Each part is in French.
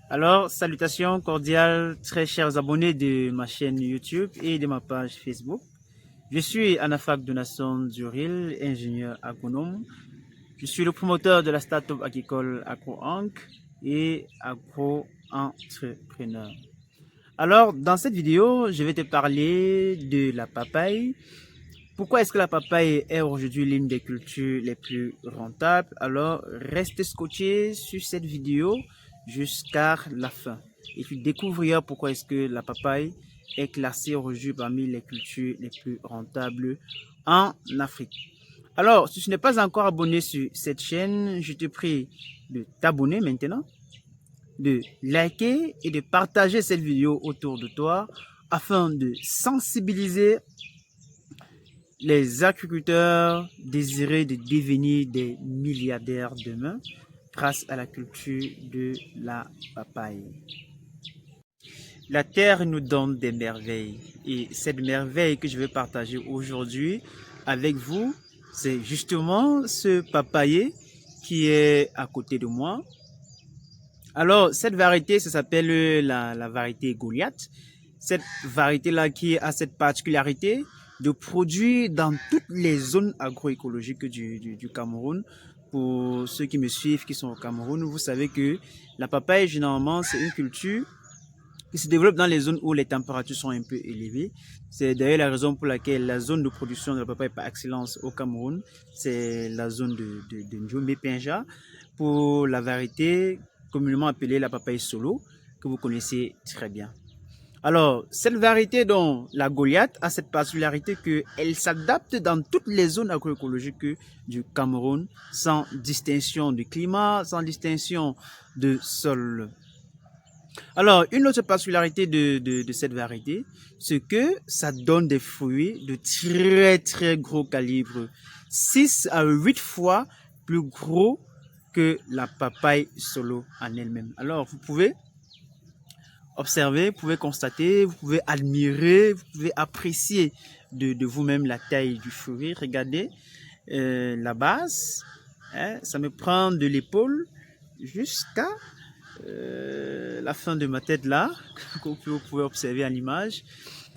Alors, salutations cordiales, très chers abonnés de ma chaîne YouTube et de ma page Facebook. Je suis Anafak Donasson Duril, ingénieur agronome. Je suis le promoteur de la start-up agricole AgroAnc et agro-entrepreneur. Alors, dans cette vidéo, je vais te parler de la papaye. Pourquoi est-ce que la papaye est aujourd'hui l'une des cultures les plus rentables? Alors, reste scotché sur cette vidéo jusqu'à la fin. Et tu découvriras pourquoi est-ce que la papaye est classée aujourd'hui parmi les cultures les plus rentables en Afrique. Alors, si tu n'es pas encore abonné sur cette chaîne, je te prie de t'abonner maintenant, de liker et de partager cette vidéo autour de toi afin de sensibiliser les agriculteurs désiraient de devenir des milliardaires demain grâce à la culture de la papaye. La terre nous donne des merveilles et cette merveille que je vais partager aujourd'hui avec vous, c'est justement ce papayer qui est à côté de moi. Alors, cette variété, ça s'appelle la variété Goliath. Cette variété-là qui a cette particularité de produire dans toutes les zones agroécologiques du Cameroun. Pour ceux qui me suivent, qui sont au Cameroun, vous savez que la papaye, généralement, c'est une culture qui se développe dans les zones où les températures sont un peu élevées. C'est d'ailleurs la raison pour laquelle la zone de production de la papaye par excellence au Cameroun, c'est la zone de Njombe-Pinja pour la variété communément appelée la papaye solo, que vous connaissez très bien. Alors, cette variété dont la Goliath a cette particularité qu'elle s'adapte dans toutes les zones agroécologiques du Cameroun, sans distinction de climat, sans distinction de sol. Alors, une autre particularité de cette variété, c'est que ça donne des fruits de très gros calibre, 6 à 8 fois plus gros que la papaye solo en elle-même. Alors, vous pouvez observer, vous pouvez constater, vous pouvez admirer, vous pouvez apprécier de vous-même la taille du fruit. Regardez la base, hein, ça me prend de l'épaule jusqu'à la fin de ma tête là, que vous pouvez observer à l'image.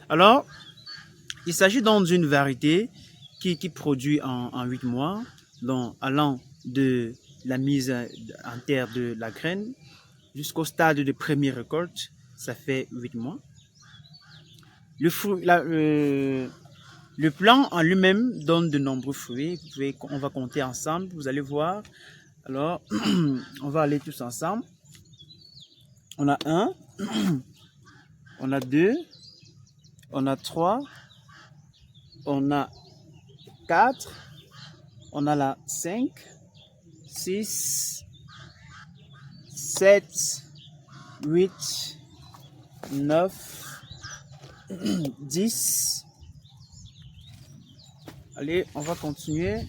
Alors, il s'agit donc d'une variété qui produit en 8 mois, donc allant de la mise en terre de la graine jusqu'au stade de première récolte, ça fait 8 mois. Le plant en lui-même donne de nombreux fruits. On va compter ensemble, vous allez voir. Alors, on va aller tous ensemble. On a 1, on a 2, on a 3, on a 4, on a la 5, 6, 7, 8, 9, 10. Allez, on va continuer.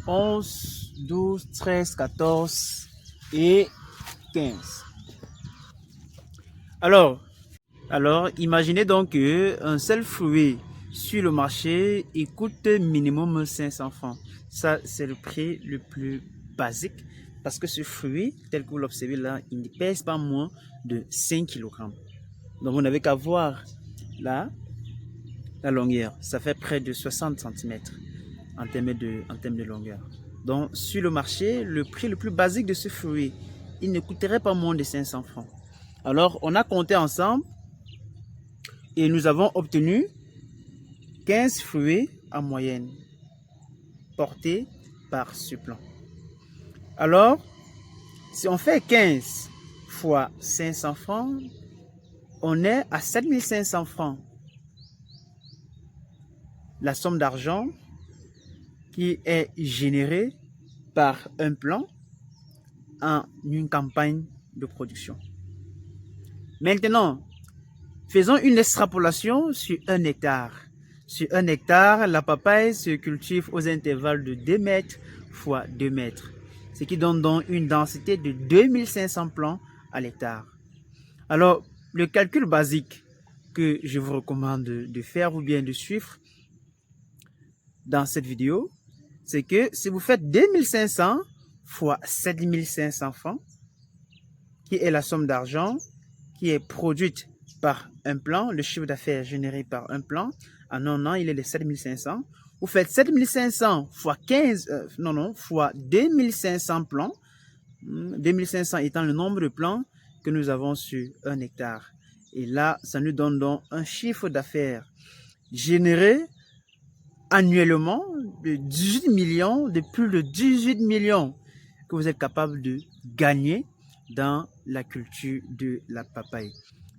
11, 12, 13, 14 et 15. Alors, imaginez donc qu'un seul fruit sur le marché, il coûte minimum 500 francs. Ça, c'est le prix le plus basique parce que ce fruit, tel que vous l'observez là, il ne pèse pas moins de 5 kg. Donc, vous n'avez qu'à voir là, la longueur. Ça fait près de 60 cm en termes de longueur. Donc, sur le marché, le prix le plus basique de ce fruit, il ne coûterait pas moins de 500 francs. Alors, on a compté ensemble et nous avons obtenu 15 fruits en moyenne portés par ce plant. Alors, si on fait 15 fois 500 francs, on est à 7500 francs. La somme d'argent qui est générée par un plant en une campagne de production. Maintenant, faisons une extrapolation sur 1 hectare. Sur 1 hectare, la papaye se cultive aux intervalles de 2 mètres x 2 mètres, ce qui donne donc une densité de 2500 plants à l'hectare. Alors, le calcul basique que je vous recommande de faire ou bien de suivre dans cette vidéo, c'est que si vous faites 2500 x 7500 francs, qui est la somme d'argent qui est produite par un plan, le chiffre d'affaires généré par un plan. En un an, il est de 7500. Vous faites 7500 fois 15, fois 2500 plans. 2500 étant le nombre de plans que nous avons sur un hectare. Et là, ça nous donne donc un chiffre d'affaires généré annuellement de 18 millions, de plus de 18 millions que vous êtes capable de gagner dans la culture de la papaye.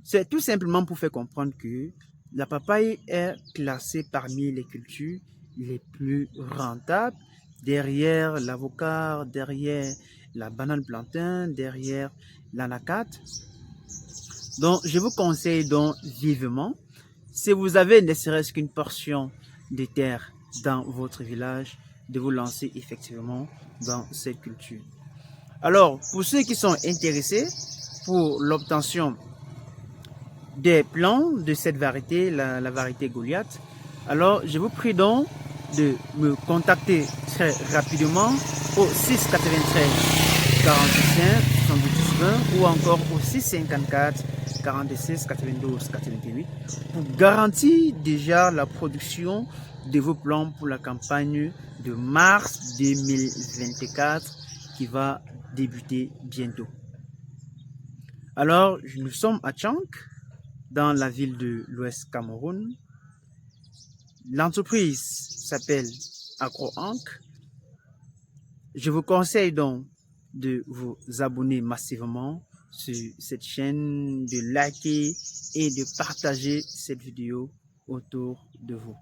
C'est tout simplement pour faire comprendre que la papaye est classée parmi les cultures les plus rentables, derrière l'avocat, derrière la banane plantain, derrière l'anacate. Donc, je vous conseille donc vivement, si vous avez ne serait-ce qu'une portion de terre dans votre village, de vous lancer effectivement dans cette culture. Alors, pour ceux qui sont intéressés pour l'obtention des plants de cette variété, la variété Goliath, alors je vous prie donc de me contacter très rapidement au 693 45 78 20 ou encore au 654 46 92 88 pour garantir déjà la production de vos plants pour la campagne de mars 2024 qui va débuter bientôt. Alors, nous sommes à Tchank, dans la ville de l'Ouest Cameroun. L'entreprise s'appelle AgroAnc. Je vous conseille donc de vous abonner massivement sur cette chaîne, de liker et de partager cette vidéo autour de vous.